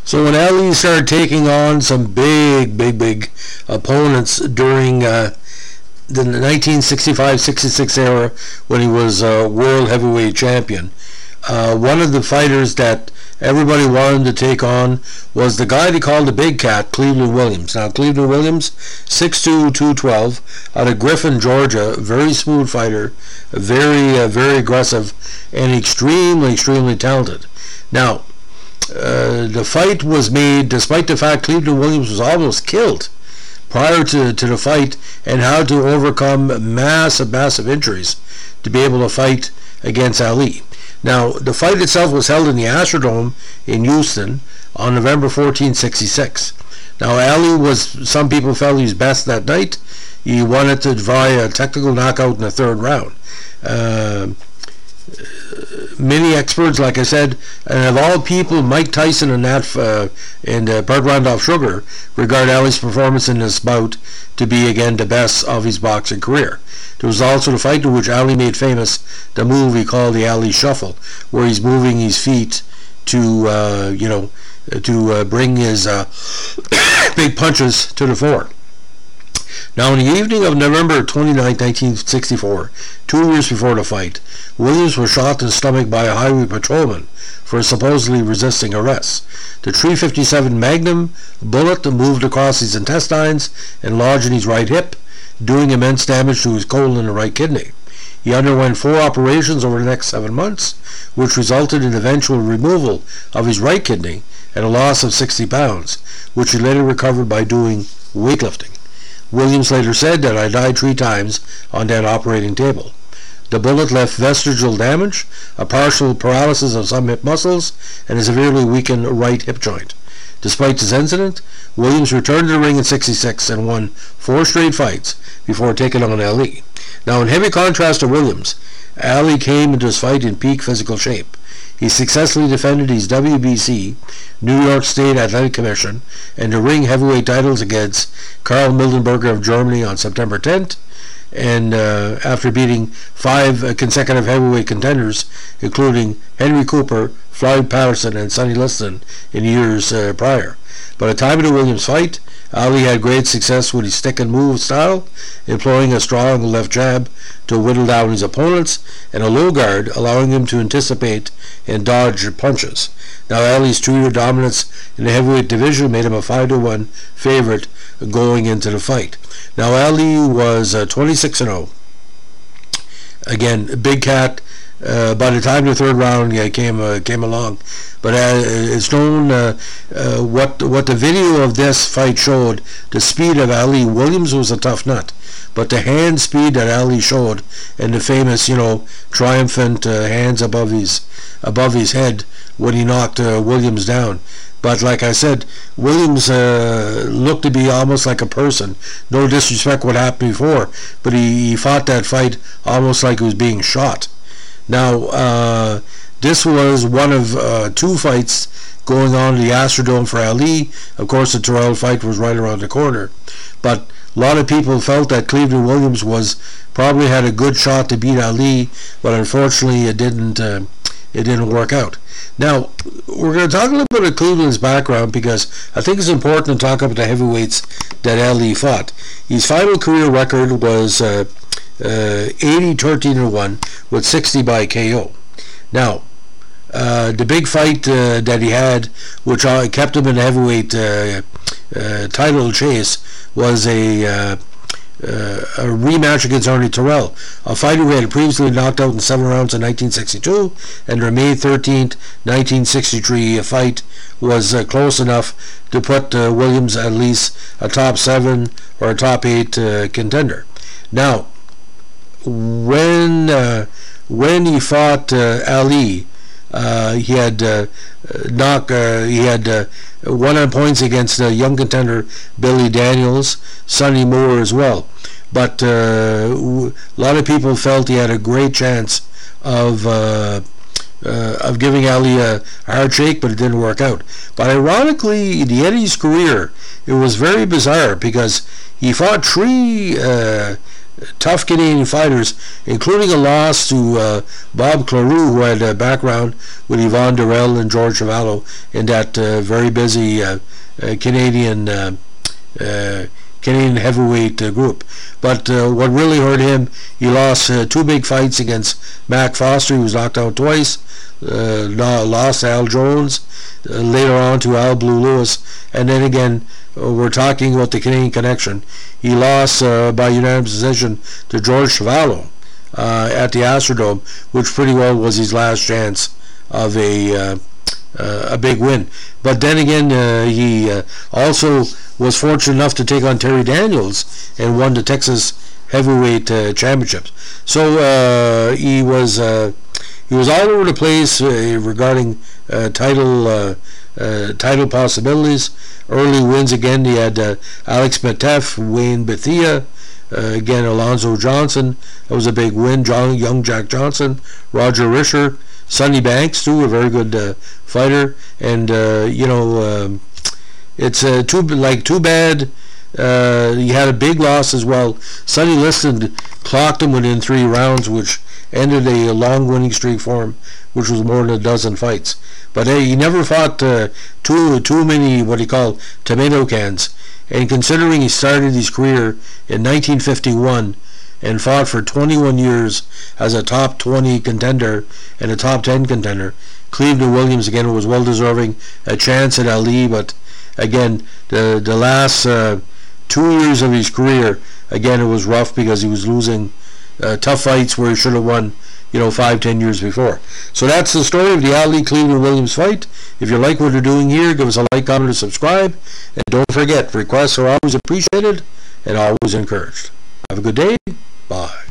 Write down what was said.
So when Ali started taking on some big opponents during the 1965-66 era when he was world heavyweight champion, one of the fighters that everybody wanted to take on was the guy they called the Big Cat, Cleveland Williams. Now, Cleveland Williams, 6'2", 212, out of Griffin, Georgia, very smooth fighter, very aggressive, and extremely talented. Now, the fight was made despite the fact Cleveland Williams was almost killed prior to the fight, and how to overcome massive injuries to be able to fight against Ali. Now, the fight itself was held in the Astrodome in Houston on November 14, 1966. Now, Ali was, some people felt he was best that night. He won it via a technical knockout in the third round. Many experts, like I said, and of all people, Mike Tyson and Bert Randolph Sugar regard Ali's performance in this bout to be again the best of his boxing career. There was also the fight in which Ali made famous the move he called the Ali Shuffle, where he's moving his feet to bring his big punches to the fore. Now, in the evening of November 29, 1964, 2 years before the fight, Williams was shot in the stomach by a highway patrolman for supposedly resisting arrest. The .357 Magnum bullet moved across his intestines and lodged in his right hip, doing immense damage to his colon and right kidney. He underwent 4 operations over the next 7 months, which resulted in eventual removal of his right kidney and a loss of 60 pounds, which he later recovered by doing weightlifting. Williams later said that I died 3 times on that operating table. The bullet left vestigial damage, a partial paralysis of some hip muscles, and a severely weakened right hip joint. Despite this incident, Williams returned to the ring in '66 and won 4 straight fights before taking on Ali. Now, in heavy contrast to Williams, Ali came into his fight in peak physical shape. He successfully defended his WBC, New York State Athletic Commission, and the ring heavyweight titles against Karl Mildenberger of Germany on September 10th, and after beating 5 consecutive heavyweight contenders, including Henry Cooper, Floyd Patterson, and Sonny Liston in years prior. By the time of the Williams fight, Ali had great success with his stick and move style, employing a strong left jab to whittle down his opponents, and a low guard, allowing him to anticipate and dodge punches. Now, Ali's 2-year dominance in the heavyweight division made him a 5-1 favorite going into the fight. Now, Ali was 26-0. Again, Big Cat. By the time the third round came along, but it's known what the video of this fight showed. The speed of Ali. Williams was a tough nut, but the hand speed that Ali showed, and the famous triumphant hands above his head when he knocked Williams down. But like I said, Williams looked to be almost like a person. No disrespect what happened before, but he fought that fight almost like he was being shot. Now, this was one of 2 fights going on in the Astrodome for Ali. Of course, the Terrell fight was right around the corner. But a lot of people felt that Cleveland Williams probably had a good shot to beat Ali, but unfortunately it didn't work out. Now, we're going to talk a little bit of Cleveland's background, because I think it's important to talk about the heavyweights that Ali fought. His final career record was 80-13-1 with 60 by KO. Now, the big fight that he had, which kept him in the heavyweight title chase, was a rematch against Arnie Terrell, a fighter who had previously knocked out in 7 rounds in 1962, and their May 13th, 1963 fight was close enough to put Williams at least a top 7 or a top 8 contender. Now, when he fought Ali, he had won on points against young contender Billy Daniels, Sonny Moore as well. But a lot of people felt he had a great chance of giving Ali a hard shake, but it didn't work out. But ironically, in the end of his career, it was very bizarre, because he fought three tough Canadian fighters, including a loss to Bob Claroux, who had a background with Yvon Durrell and George Chuvalo in that very busy Canadian Canadian heavyweight group. But what really hurt him, he lost 2 big fights against Mac Foster. He was knocked out twice. Lost Al Jones, later on to Al Blue Lewis, and then again, we're talking about the Canadian connection. He lost by unanimous decision to George Chuvalo at the Astrodome, which pretty well was his last chance of a big win. But then again, he also was fortunate enough to take on Terry Daniels and won the Texas heavyweight championships. So he was all over the place regarding title possibilities. Early wins again. He had Alex Mateff, Wayne Bethea, again Alonzo Johnson. That was a big win. Young Jack Johnson, Roger Risher, Sonny Banks too, a very good fighter. And it's too bad. He had a big loss as well. Sonny Liston clocked him within 3 rounds, which ended a long winning streak for him, which was more than a dozen fights. But he never fought too many what he called tomato cans. And considering he started his career in 1951 and fought for 21 years as a top 20 contender and a top 10 contender, Cleveland Williams again was well deserving a chance at Ali. But again, the last 2 years of his career, again, it was rough because he was losing tough fights where he should have won 5-10 years before. So that's the story of the Ali Cleveland Williams fight. If you like what we're doing here, give us a like, comment, and subscribe. And don't forget, requests are always appreciated and always encouraged. Have a good day. Bye.